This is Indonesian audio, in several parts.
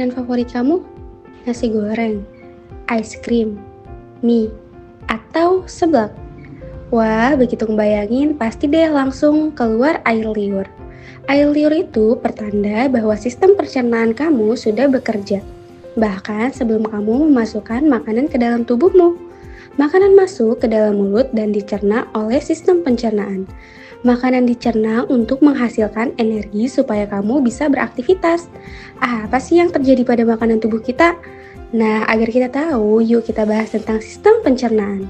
makanan favorit kamu? Nasi goreng, ice cream, mie, atau seblak? Wah, begitu ngebayangin pasti deh langsung keluar air liur. Air liur itu pertanda bahwa sistem pencernaan kamu sudah bekerja. Bahkan sebelum kamu memasukkan makanan ke dalam tubuhmu. Makanan masuk ke dalam mulut dan dicerna oleh sistem pencernaan. Makanan dicerna untuk menghasilkan energi supaya kamu bisa beraktivitas. Apa sih yang terjadi pada makanan tubuh kita? Nah, agar kita tahu, yuk kita bahas tentang sistem pencernaan.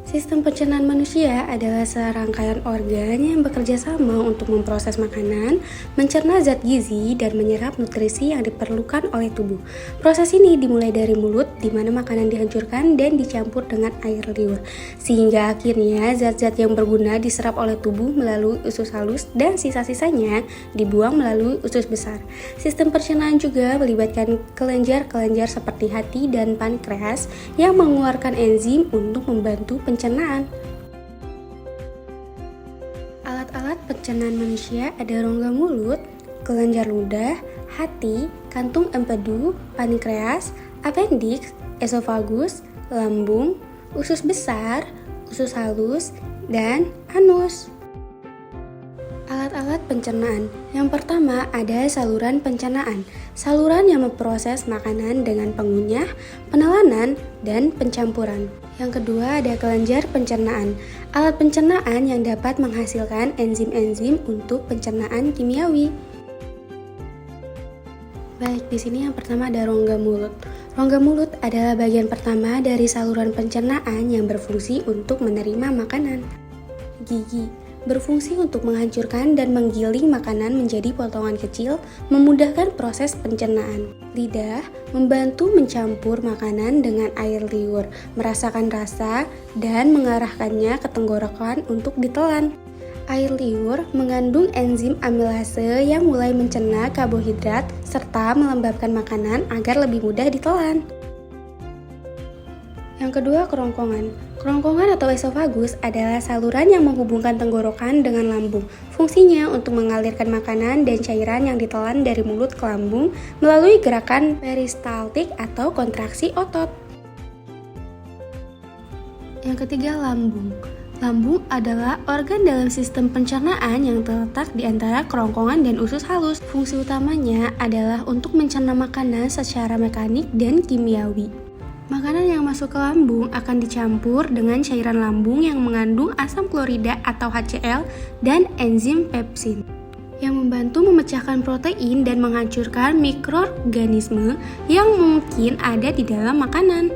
Sistem pencernaan manusia adalah serangkaian organ yang bekerja sama untuk memproses makanan, mencerna zat gizi, dan menyerap nutrisi yang diperlukan oleh tubuh. Proses ini dimulai dari mulut, di mana makanan dihancurkan dan dicampur dengan air liur, sehingga akhirnya zat-zat yang berguna diserap oleh tubuh melalui usus halus dan sisa-sisanya dibuang melalui usus besar. Sistem pencernaan juga melibatkan kelenjar-kelenjar seperti hati dan pankreas yang mengeluarkan enzim untuk membantu pencernaan. Alat-alat pencernaan manusia ada rongga mulut, kelenjar ludah, hati, kantung empedu, pankreas, appendix, esofagus, lambung, usus besar, usus halus, dan anus. Alat-alat pencernaan. Yang pertama ada saluran pencernaan. Saluran yang memproses makanan dengan pengunyah, penelanan, dan pencampuran. Yang kedua ada kelenjar pencernaan. Alat pencernaan yang dapat menghasilkan enzim-enzim untuk pencernaan kimiawi. Baik, di sini yang pertama ada rongga mulut. Rongga mulut adalah bagian pertama dari saluran pencernaan yang berfungsi untuk menerima makanan. Gigi berfungsi untuk menghancurkan dan menggiling makanan menjadi potongan kecil, memudahkan proses pencernaan. Lidah membantu mencampur makanan dengan air liur, merasakan rasa, dan mengarahkannya ke tenggorokan untuk ditelan. Air liur mengandung enzim amilase yang mulai mencerna karbohidrat serta melembabkan makanan agar lebih mudah ditelan. Yang kedua, kerongkongan. Kerongkongan atau esofagus adalah saluran yang menghubungkan tenggorokan dengan lambung. Fungsinya untuk mengalirkan makanan dan cairan yang ditelan dari mulut ke lambung melalui gerakan peristaltik atau kontraksi otot. Yang ketiga, lambung. Lambung adalah organ dalam sistem pencernaan yang terletak di antara kerongkongan dan usus halus. Fungsi utamanya adalah untuk mencerna makanan secara mekanik dan kimiawi. Makanan yang masuk ke lambung akan dicampur dengan cairan lambung yang mengandung asam klorida atau HCl dan enzim pepsin yang membantu memecahkan protein dan menghancurkan mikroorganisme yang mungkin ada di dalam makanan.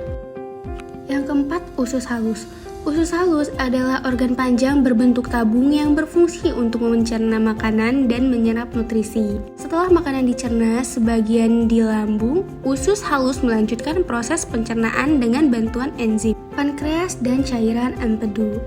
Yang keempat, usus halus. Usus halus adalah organ panjang berbentuk tabung yang berfungsi untuk mencerna makanan dan menyerap nutrisi. Setelah makanan dicerna sebagian di lambung, usus halus melanjutkan proses pencernaan dengan bantuan enzim, pankreas, dan cairan empedu.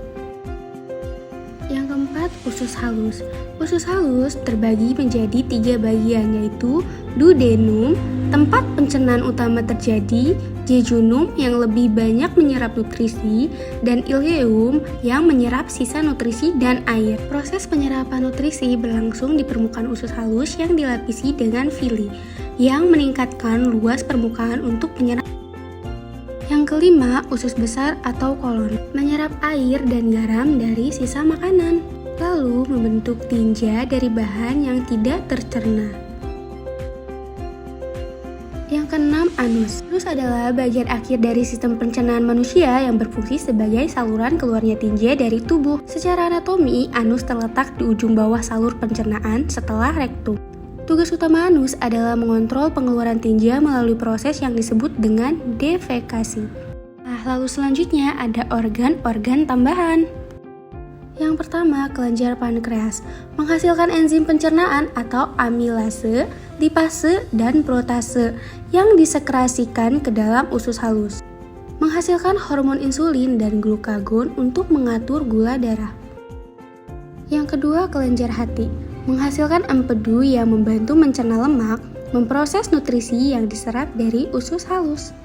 Yang keempat, usus halus. Usus halus terbagi menjadi 3 bagian, yaitu duodenum, tempat pencernaan utama terjadi, jejunum yang lebih banyak menyerap nutrisi, dan ileum yang menyerap sisa nutrisi dan air. Proses penyerapan nutrisi berlangsung di permukaan usus halus yang dilapisi dengan villi, yang meningkatkan luas permukaan untuk penyerapan. Yang kelima, usus besar atau kolon, menyerap air dan garam dari sisa makanan, lalu membentuk tinja dari bahan yang tidak tercerna. Yang keenam, anus. Anus adalah bagian akhir dari sistem pencernaan manusia yang berfungsi sebagai saluran keluarnya tinja dari tubuh. Secara anatomi, anus terletak di ujung bawah salur pencernaan setelah rektum. Tugas utama anus adalah mengontrol pengeluaran tinja melalui proses yang disebut dengan defekasi. Nah, lalu selanjutnya ada organ-organ tambahan. Yang pertama, kelenjar pankreas menghasilkan enzim pencernaan atau amilase, lipase, dan protase yang disekresikan ke dalam usus halus, menghasilkan hormon insulin dan glukagon untuk mengatur gula darah. Yang kedua, kelenjar hati menghasilkan empedu yang membantu mencerna lemak, memproses nutrisi yang diserap dari usus halus.